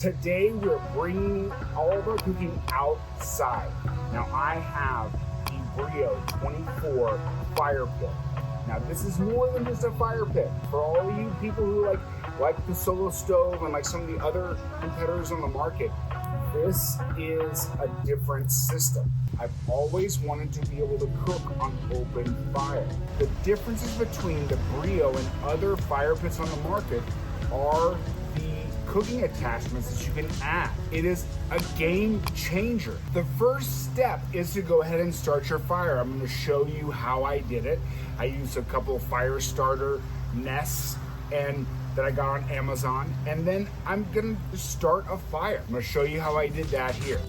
Today we're bringing all of our cooking outside. Now I have the BREEO 24 fire pit. Now this is more than just a fire pit. For all of you people who like the solo stove and like some of the other competitors on the market, this is a different system. I've always wanted to be able to cook on open fire. The differences between the BREEO and other fire pits on the market are the cooking attachments that you can add. It is a game changer. The first step is to go ahead and start your fire. I'm going to show you how I did it. I used a couple of fire starter nests and that I got on Amazon, and then I'm going to start a fire. I'm going to show you how I did that here.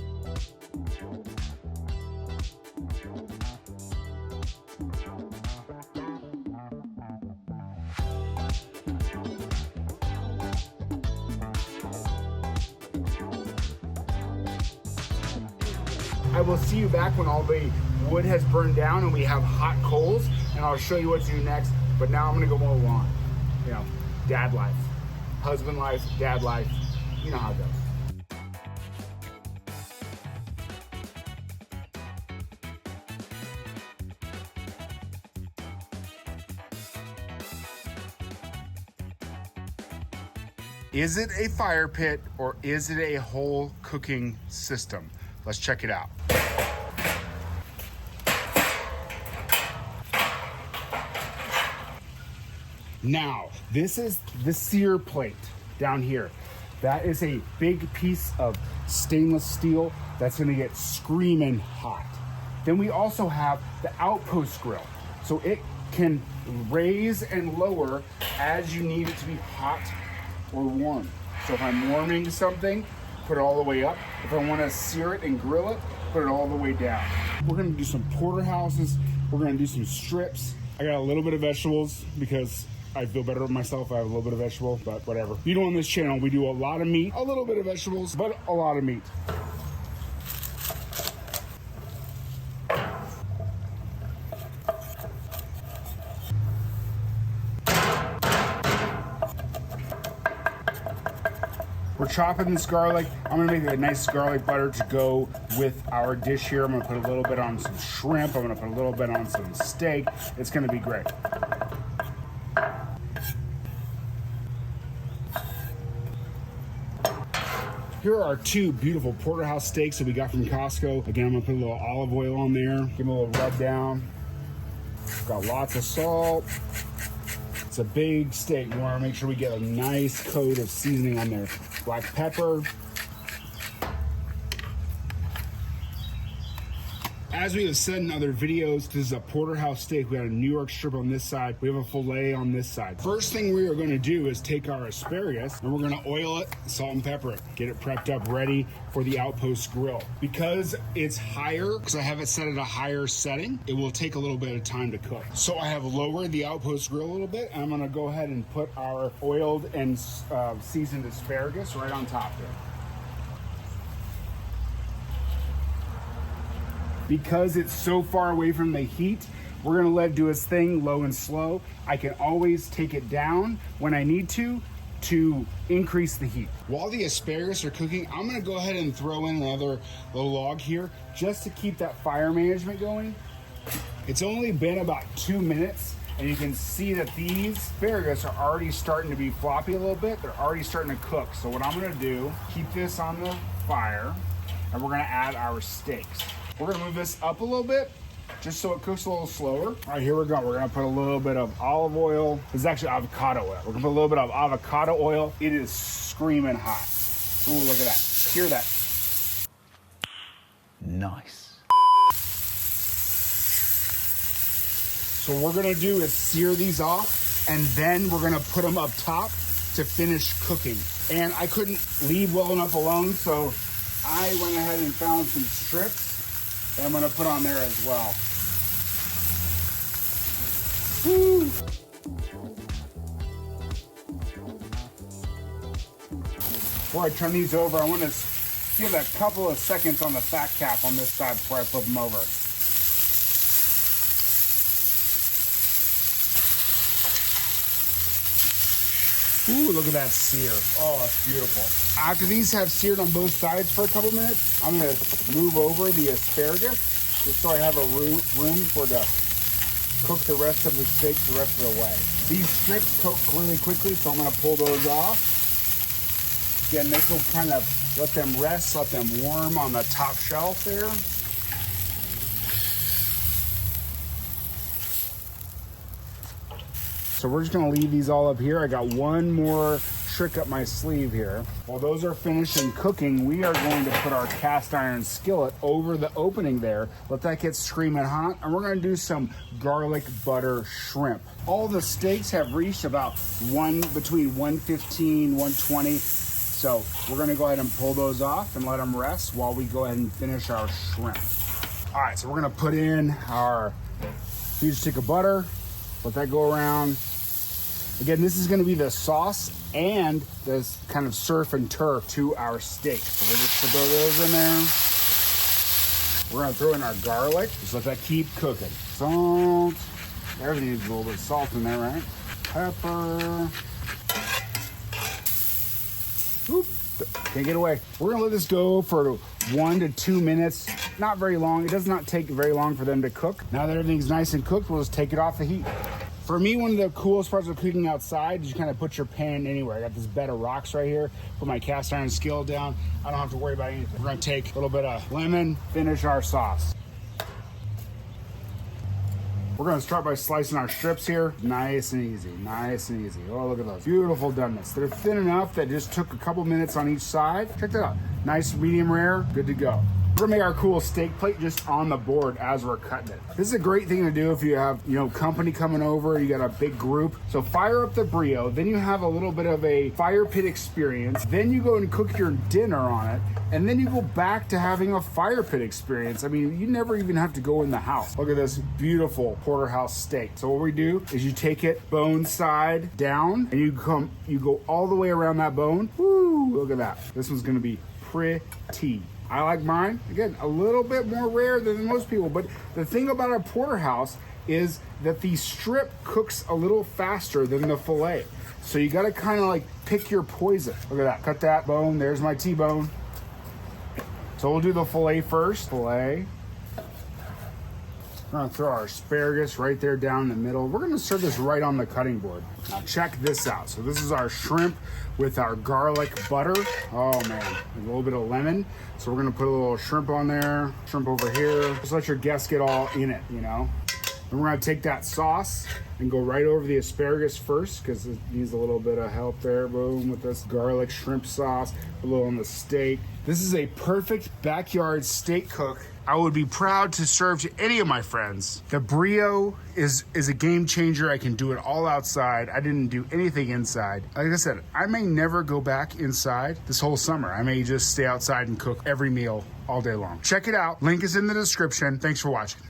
I will see you back when all the wood has burned down and we have hot coals, and I'll show you what to do next. But now I'm gonna go mow the lawn. You know, dad life, husband life, dad life, you know how it goes. Is it a fire pit or is it a whole cooking system? Let's check it out. Now, this is the sear plate down here. That is a big piece of stainless steel that's gonna get screaming hot. Then we also have the outpost grill. So it can raise and lower as you need it to be hot or warm. So if I'm warming something, put it all the way up. If I wanna sear it and grill it, put it all the way down. We're gonna do some porterhouses. We're gonna do some strips. I got a little bit of vegetables because I feel better with myself. I have a little bit of vegetable, but whatever. You know, on this channel, we do a lot of meat, a little bit of vegetables, but a lot of meat. We're chopping this garlic. I'm gonna make a nice garlic butter to go with our dish here. I'm gonna put a little bit on some shrimp. I'm gonna put a little bit on some steak. It's gonna be great. Here are our two beautiful porterhouse steaks that we got from Costco. Again, I'm gonna put a little olive oil on there, give them a little rub down. Got lots of salt. It's a big steak. We wanna make sure we get a nice coat of seasoning on there. Black pepper. As we have said in other videos, this is a porterhouse steak. We got a New York strip on this side. We have a filet on this side. First thing we are gonna do is take our asparagus and we're gonna oil it, salt and pepper it, get it prepped up ready for the outpost grill. Because it's higher, because I have it set at a higher setting, it will take a little bit of time to cook. So I have lowered the outpost grill a little bit, and I'm gonna go ahead and put our oiled and seasoned asparagus right on top there. Because it's so far away from the heat, we're gonna let it do its thing, low and slow. I can always take it down when I need to increase the heat. While the asparagus are cooking, I'm gonna go ahead and throw in another little log here just to keep that fire management going. It's only been about 2 minutes, and you can see that these asparagus are already starting to be floppy a little bit. They're already starting to cook. So what I'm gonna do, keep this on the fire, and we're gonna add our steaks. We're gonna move this up a little bit, just so it cooks a little slower. All right, here we go. We're gonna put a little bit of olive oil. This is actually avocado oil. We're gonna put a little bit of avocado oil. It is screaming hot. Ooh, look at that. Hear that. Nice. So what we're gonna do is sear these off, and then we're gonna put them up top to finish cooking. And I couldn't leave well enough alone, so I went ahead and found some strips, and I'm gonna put on there as well. Woo! Before I turn these over, I wanna give a couple of seconds on the fat cap on this side before I flip them over. Ooh, look at that sear. Oh, it's beautiful. After these have seared on both sides for a couple minutes, I'm gonna move over the asparagus just so I have a room for to cook the rest of the steaks the rest of the way. These strips cook really quickly, so I'm gonna pull those off. Again, this will kind of let them rest, let them warm on the top shelf there. So we're just gonna leave these all up here. I got one more trick up my sleeve here. While those are finished and cooking, we are going to put our cast iron skillet over the opening there. Let that get screaming hot, and we're gonna do some garlic butter shrimp. All the steaks have reached about between 115, 120. So we're gonna go ahead and pull those off and let them rest while we go ahead and finish our shrimp. All right, so we're gonna put in our huge stick of butter, let that go around. Again, this is gonna be the sauce and this kind of surf and turf to our steak. So we'll just put those in there. We're gonna throw in our garlic, just let that keep cooking. Salt, everything needs a little bit of salt in there, right? Pepper. Oop, can't get away. We're gonna let this go for 1 to 2 minutes. Not very long. It does not take very long for them to cook. Now that everything's nice and cooked, we'll just take it off the heat. For me, one of the coolest parts of cooking outside is you kind of put your pan anywhere. I got this bed of rocks right here. Put my cast iron skillet down. I don't have to worry about anything. We're gonna take a little bit of lemon, finish our sauce. We're gonna start by slicing our strips here. Nice and easy, nice and easy. Oh, look at those, beautiful doneness. They're thin enough that just took a couple minutes on each side. Check that out, nice medium rare, good to go. We're gonna make our cool steak plate just on the board as we're cutting it. This is a great thing to do if you have, company coming over, you got a big group. So fire up the BREEO, then you have a little bit of a fire pit experience. Then you go and cook your dinner on it. And then you go back to having a fire pit experience. I mean, you never even have to go in the house. Look at this beautiful Porterhouse steak. So what we do is you take it bone side down and you go all the way around that bone. Woo, look at that. This one's gonna be pretty. I like mine, again, a little bit more rare than most people, but the thing about a porterhouse is that the strip cooks a little faster than the filet. So you gotta kind of like pick your poison. Look at that, cut that bone, there's my T-bone. So we'll do the filet first, filet. We're gonna throw our asparagus right there down in the middle. We're gonna serve this right on the cutting board. Now check this out. So this is our shrimp with our garlic butter. Oh man, a little bit of lemon. So we're gonna put a little shrimp on there, shrimp over here. Just let your guests get all in it, And we're gonna take that sauce and go right over the asparagus first because it needs a little bit of help there. Boom, with this garlic shrimp sauce, a little on the steak. This is a perfect backyard steak cook I would be proud to serve to any of my friends. The BREEO is a game changer. I can do it all outside. I didn't do anything inside. Like I said, I may never go back inside this whole summer. I may just stay outside and cook every meal all day long. Check it out. Link is in the description. Thanks for watching.